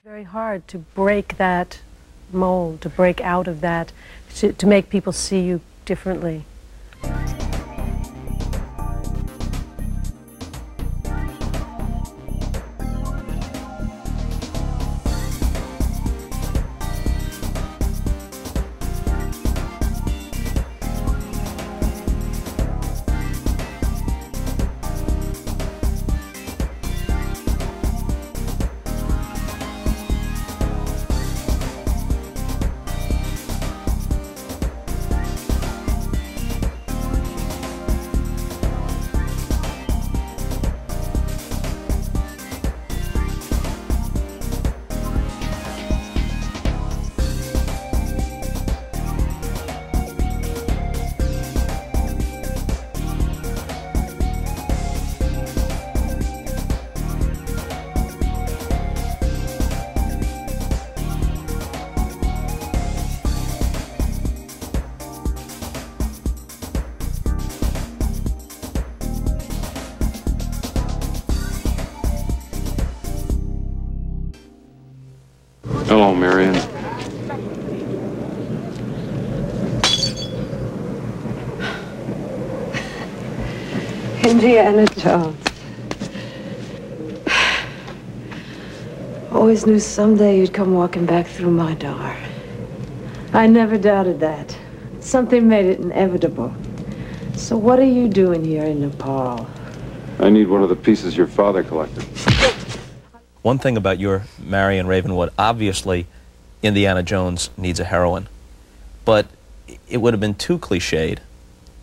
Very hard to break that mold, to break out of that, to make people see you differently. Hello, Marion. Indiana Jones. Always knew someday you'd come walking back through my door. I never doubted that. Something made it inevitable. So what are you doing here in Nepal? I need one of the pieces your father collected. One thing about your Marion Ravenwood, obviously Indiana Jones needs a heroine, but it would have been too cliched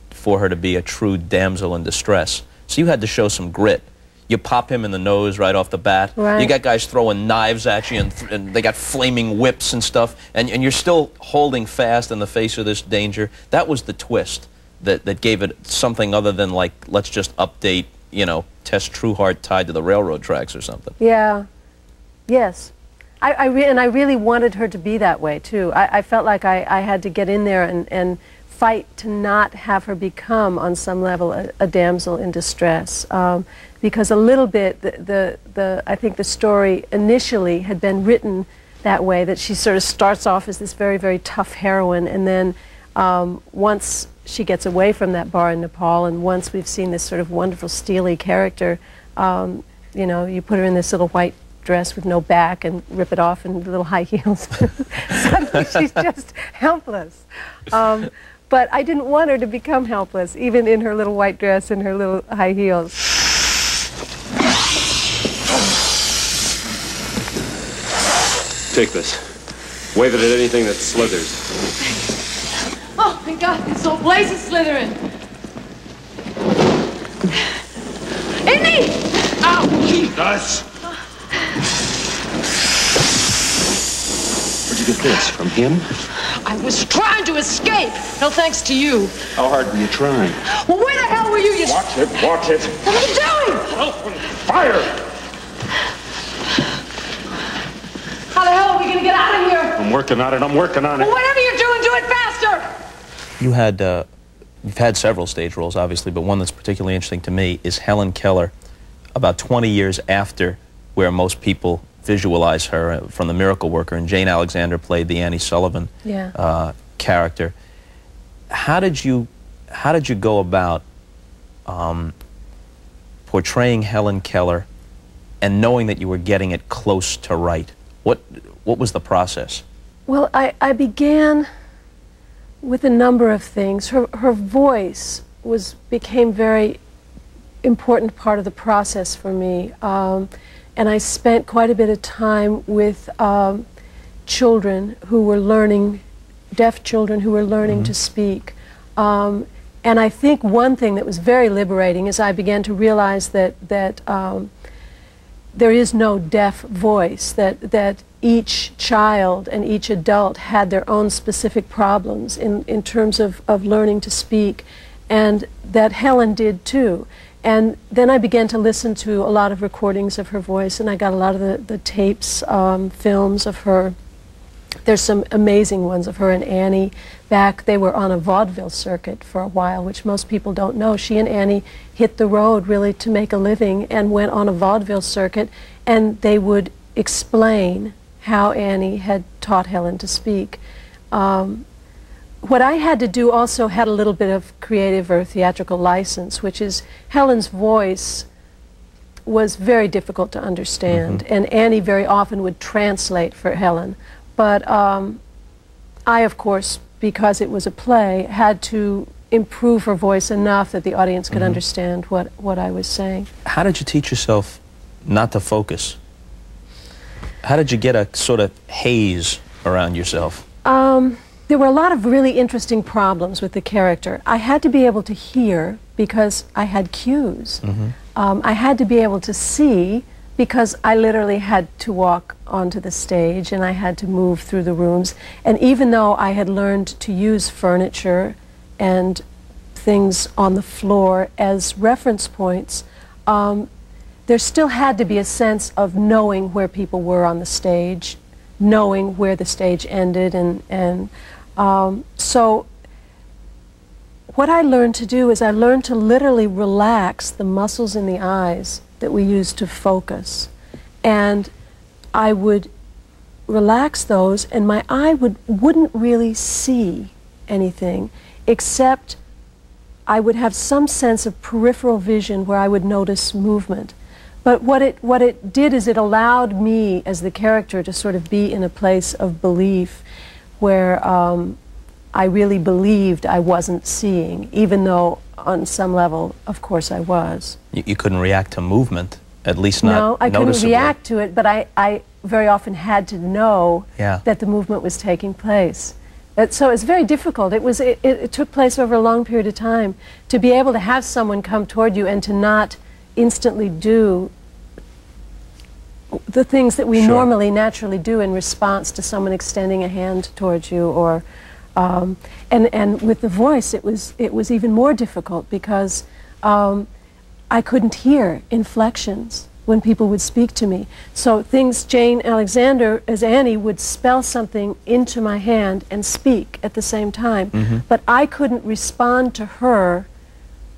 for her to be a true damsel in distress. So you had to show some grit. You pop him in the nose right off the bat. Right. You got guys throwing knives at you, and they got flaming whips and stuff, and you're still holding fast in the face of this danger. That was the twist that gave it something other than, like, let's just update, you know, Tess Trueheart tied to the railroad tracks or something. Yeah. Yes. And I really wanted her to be that way, too. I felt like I had to get in there and fight to not have her become, on some level, a damsel in distress. Because a little bit, I think the story initially had been written that way, that she sort of starts off as this very, very tough heroine, and then once she gets away from that bar in Nepal, and once we've seen this sort of wonderful, steely character, you know, you put her in this little white dress with no back and rip it off in little high heels. Suddenly she's just helpless. But I didn't want her to become helpless, even in her little white dress and her little high heels. Take this. Wave it at anything that slithers. Oh, my God, it's all blazing slithering. Indy! Ow! Jesus! Where'd you get this? From him? I was trying to escape. No thanks to you. How hard were you trying? Well, where the hell were you? Watch it, watch it. What are you doing? Open fire! How the hell are we going to get out of here? I'm working on it, I'm working on it. Well, whatever you're doing, do it faster! You had, you've had several stage roles, obviously, but one that's particularly interesting to me is Helen Keller, about 20 years after where most people visualize her from The Miracle Worker, and Jane Alexander played the Annie Sullivan character. How did you go about portraying Helen Keller and knowing that you were getting it close to right? What was the process? Well, I began with a number of things. Her voice became very important part of the process for me. And I spent quite a bit of time with children who were learning, deaf children who were learning to speak. And I think one thing that was very liberating is I began to realize that there is no deaf voice, that each child and each adult had their own specific problems in terms of learning to speak, and that Helen did too. And then I began to listen to a lot of recordings of her voice, and I got a lot of the tapes, films of her. There's some amazing ones of her and Annie back. They were on a vaudeville circuit for a while, which most people don't know. She and Annie hit the road really to make a living and went on a vaudeville circuit, and they would explain how Annie had taught Helen to speak. What I had to do also had a little bit of creative or theatrical license, which is Helen's voice was very difficult to understand, and Annie very often would translate for Helen. But I, of course, because it was a play, had to improve her voice enough that the audience could understand what I was saying. How did you teach yourself not to focus? How did you get a sort of haze around yourself? There were a lot of really interesting problems with the character. I had to be able to hear because I had cues. I had to be able to see because I literally had to walk onto the stage and I had to move through the rooms. And even though I had learned to use furniture and things on the floor as reference points, there still had to be a sense of knowing where people were on the stage, knowing where the stage ended, and so what I learned to do is I learned to literally relax the muscles in the eyes that we use to focus. And I would relax those and my eye wouldn't really see anything, except I would have some sense of peripheral vision where I would notice movement. But what it did is it allowed me as the character to sort of be in a place of belief where I really believed I wasn't seeing, even though on some level, of course, I was. You couldn't react to movement, at least not No, I couldn't noticeably. react to it, but I very often had to know Yeah. that the movement was taking place. So it's very difficult. It took place over a long period of time to be able to have someone come toward you and to not instantly do the things that we Sure. normally naturally do in response to someone extending a hand towards you, or and with the voice it was even more difficult because I couldn't hear inflections when people would speak to me. So things, Jane Alexander as Annie would spell something into my hand and speak at the same time, but I couldn't respond to her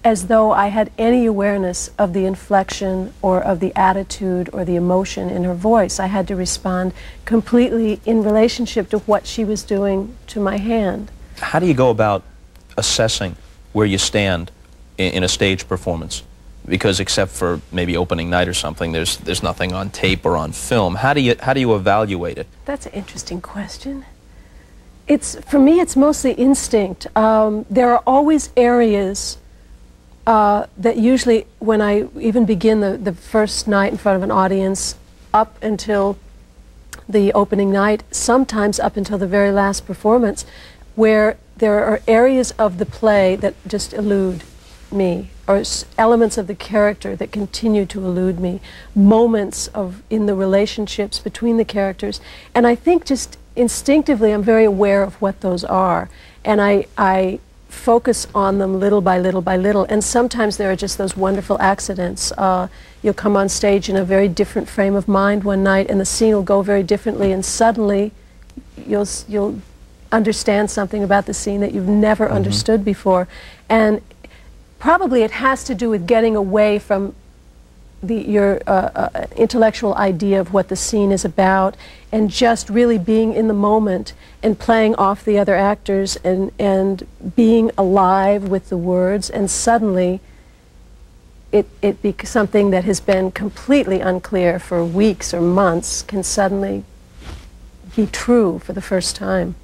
as though I had any awareness of the inflection or of the attitude or the emotion in her voice. I had to respond completely in relationship to what she was doing to my hand. How do you go about assessing where you stand in a stage performance? Because except for maybe opening night or something, there's nothing on tape or on film. How do you evaluate it? That's an interesting question. For me, it's mostly instinct. There are always areas that usually, when I even begin the first night in front of an audience, up until the opening night, sometimes up until the very last performance, where there are areas of the play that just elude me, or elements of the character that continue to elude me, moments in the relationships between the characters. And I think just instinctively I'm very aware of what those are, and I focus on them little by little by little. And sometimes there are just those wonderful accidents. You'll come on stage in a very different frame of mind one night and the scene will go very differently, and suddenly you'll understand something about the scene that you've never understood before. And probably it has to do with getting away from your intellectual idea of what the scene is about and just really being in the moment and playing off the other actors and being alive with the words, and suddenly it becomes something that has been completely unclear for weeks or months can suddenly be true for the first time.